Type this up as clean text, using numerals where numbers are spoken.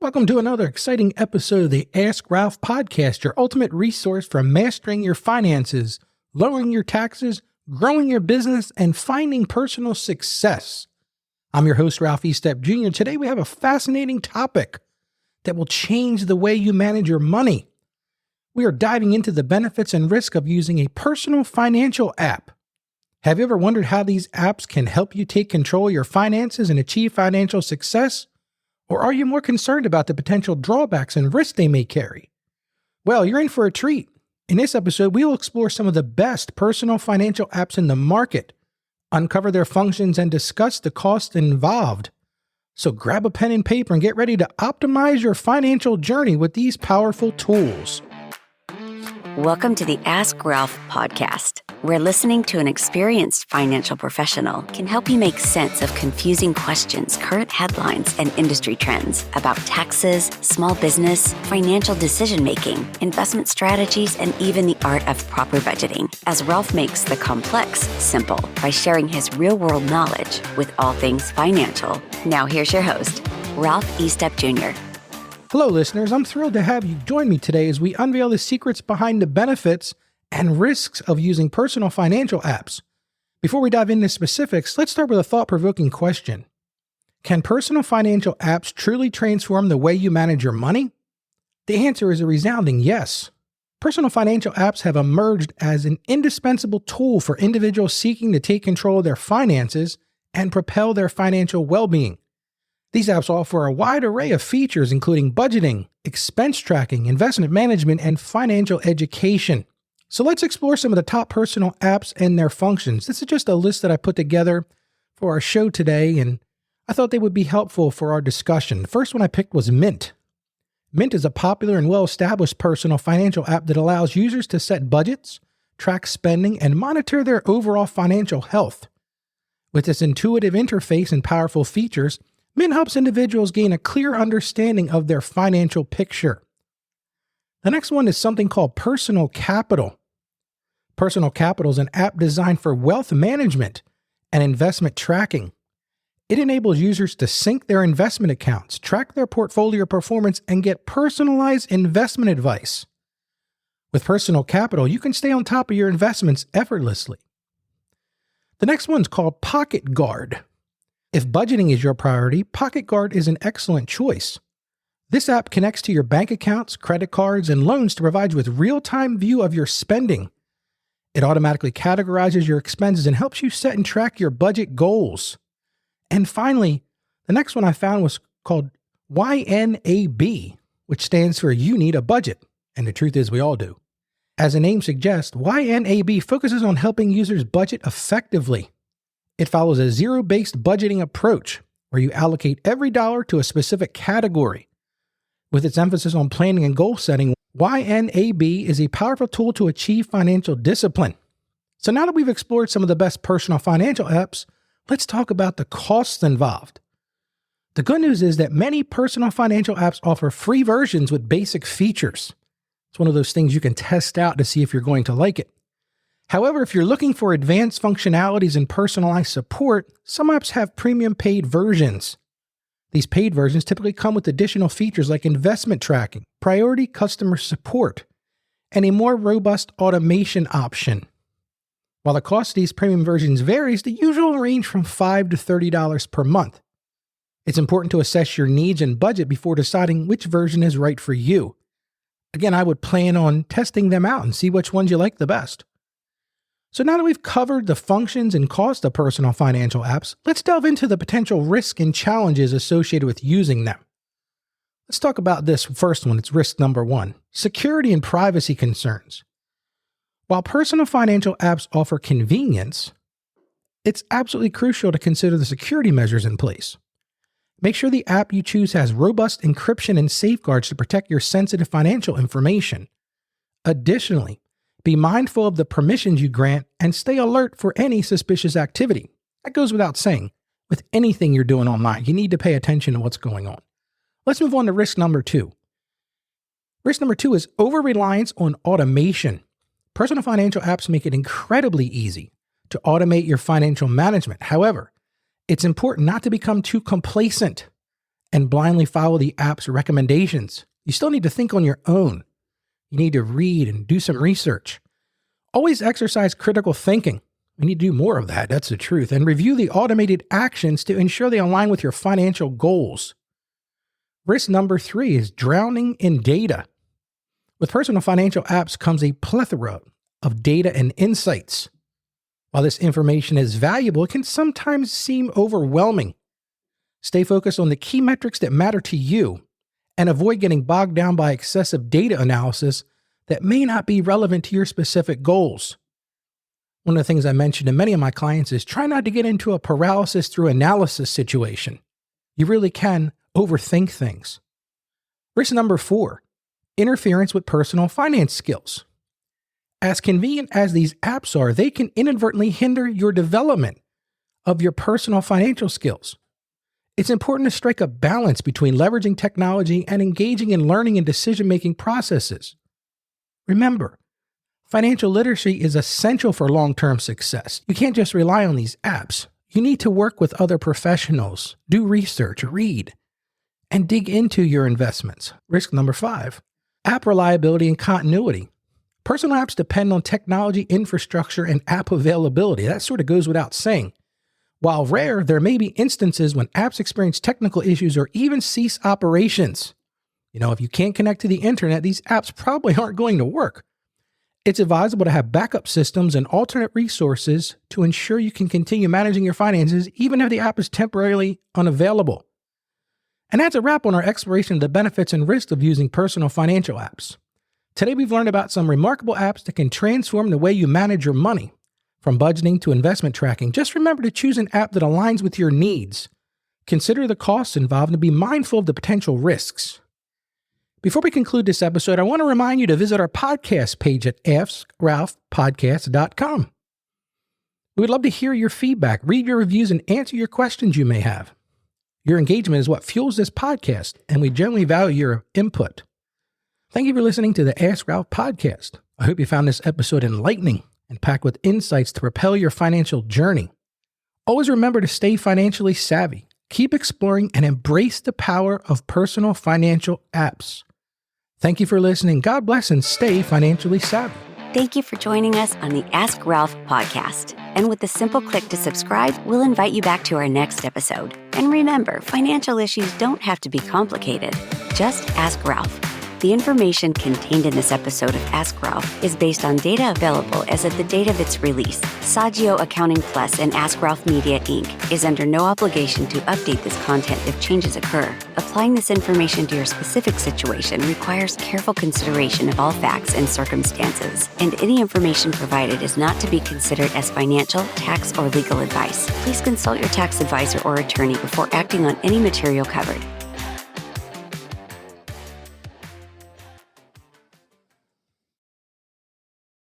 Welcome to another exciting episode of the Ask Ralph podcast, your ultimate resource for mastering your finances, lowering your taxes, growing your business, and finding personal success. I'm your host, Ralph Estep Jr. Today we have a fascinating topic that will change the way you manage your money. We are diving into the benefits and risk of using a personal financial app. Have you ever wondered how these apps can help you take control of your finances and achieve financial success? Or are you more concerned about the potential drawbacks and risks they may carry? Well, you're in for a treat. In this episode, we will explore some of the best personal financial apps in the market, uncover their functions, and discuss the costs involved. So grab a pen and paper and get ready to optimize your financial journey with these powerful tools. Welcome to the Ask Ralph podcast, where listening to an experienced financial professional can help you make sense of confusing questions, current headlines, and industry trends about taxes, small business, financial decision-making, investment strategies, and even the art of proper budgeting, as Ralph makes the complex simple by sharing his real-world knowledge with all things financial. Now here's your host, Ralph Estep Jr. Hello, listeners. I'm thrilled to have you join me today as we unveil the secrets behind the benefits and risks of using personal financial apps. Before we dive into specifics, let's start with a thought-provoking question. Can personal financial apps truly transform the way you manage your money? The answer is a resounding yes. Personal financial apps have emerged as an indispensable tool for individuals seeking to take control of their finances and propel their financial well-being. These apps offer a wide array of features, including budgeting, expense tracking, investment management, and financial education. So let's explore some of the top personal apps and their functions. This is just a list that I put together for our show today, and I thought they would be helpful for our discussion. The first one I picked was Mint. Mint is a popular and well-established personal financial app that allows users to set budgets, track spending, and monitor their overall financial health. With its intuitive interface and powerful features, Mint helps individuals gain a clear understanding of their financial picture. The next one is something called Personal Capital. Personal Capital is an app designed for wealth management and investment tracking. It enables users to sync their investment accounts, track their portfolio performance, and get personalized investment advice. With Personal Capital, you can stay on top of your investments effortlessly. The next one's called Pocket Guard. If budgeting is your priority, Pocket Guard is an excellent choice. This app connects to your bank accounts, credit cards, and loans to provide you with real-time view of your spending. It automatically categorizes your expenses and helps you set and track your budget goals. And finally, the next one I found was called YNAB, which stands for You Need a Budget. And the truth is we all do. As the name suggests, YNAB focuses on helping users budget effectively. It follows a zero-based budgeting approach where you allocate every dollar to a specific category. With its emphasis on planning and goal setting, YNAB is a powerful tool to achieve financial discipline. So now that we've explored some of the best personal financial apps, let's talk about the costs involved. The good news is that many personal financial apps offer free versions with basic features. It's one of those things you can test out to see if you're going to like it. However, if you're looking for advanced functionalities and personalized support, some apps have premium paid versions. These paid versions typically come with additional features like investment tracking, priority customer support, and a more robust automation option. While the cost of these premium versions varies, the usual range from $5 to $30 per month. It's important to assess your needs and budget before deciding which version is right for you. Again, I would plan on testing them out and see which ones you like the best. So now that we've covered the functions and cost of personal financial apps, let's delve into the potential risks and challenges associated with using them. Let's talk about this first one. It's risk number one, security and privacy concerns. While personal financial apps offer convenience, it's absolutely crucial to consider the security measures in place. Make sure the app you choose has robust encryption and safeguards to protect your sensitive financial information. Additionally, be mindful of the permissions you grant and stay alert for any suspicious activity. That goes without saying. With anything you're doing online, you need to pay attention to what's going on. Let's move on to risk number two. Risk number two is over-reliance on automation. Personal financial apps make it incredibly easy to automate your financial management. However, it's important not to become too complacent and blindly follow the app's recommendations. You still need to think on your own. You need to read and do some research. Always exercise critical thinking. We need to do more of that, that's the truth. And review the automated actions to ensure they align with your financial goals. Risk number 3 is drowning in data. With personal financial apps comes a plethora of data and insights. While this information is valuable, it can sometimes seem overwhelming. Stay focused on the key metrics that matter to you and avoid getting bogged down by excessive data analysis that may not be relevant to your specific goals. One of the things I mentioned to many of my clients is try not to get into a paralysis through analysis situation. You really can overthink things. Risk number 4, interference with personal finance skills. As convenient as these apps are, they can inadvertently hinder your development of your personal financial skills. It's important to strike a balance between leveraging technology and engaging in learning and decision-making processes. Remember, financial literacy is essential for long-term success. You can't just rely on these apps. You need to work with other professionals, do research, read, and dig into your investments. Risk number 5, app reliability and continuity. Personal apps depend on technology, infrastructure, and app availability. That sort of goes without saying. While rare, there may be instances when apps experience technical issues or even cease operations. If you can't connect to the internet, these apps probably aren't going to work. It's advisable to have backup systems and alternate resources to ensure you can continue managing your finances even if the app is temporarily unavailable. And that's a wrap on our exploration of the benefits and risks of using personal financial apps. Today we've learned about some remarkable apps that can transform the way you manage your money, from budgeting to investment tracking. Just remember to choose an app that aligns with your needs. Consider the costs involved and be mindful of the potential risks. Before we conclude this episode, I want to remind you to visit our podcast page at AskRalphPodcast.com. We would love to hear your feedback, read your reviews, and answer your questions you may have. Your engagement is what fuels this podcast, and we generally value your input. Thank you for listening to the Ask Ralph podcast. I hope you found this episode enlightening and packed with insights to propel your financial journey. Always remember to stay financially savvy, keep exploring, and embrace the power of personal financial apps. Thank you for listening. God bless and stay financially savvy. Thank you for joining us on the Ask Ralph podcast. And with a simple click to subscribe, we'll invite you back to our next episode. And remember, financial issues don't have to be complicated. Just ask Ralph. The information contained in this episode of Ask Ralph is based on data available as of the date of its release. Saggio Accounting Plus and Ask Ralph Media, Inc. is under no obligation to update this content if changes occur. Applying this information to your specific situation requires careful consideration of all facts and circumstances, and any information provided is not to be considered as financial, tax, or legal advice. Please consult your tax advisor or attorney before acting on any material covered.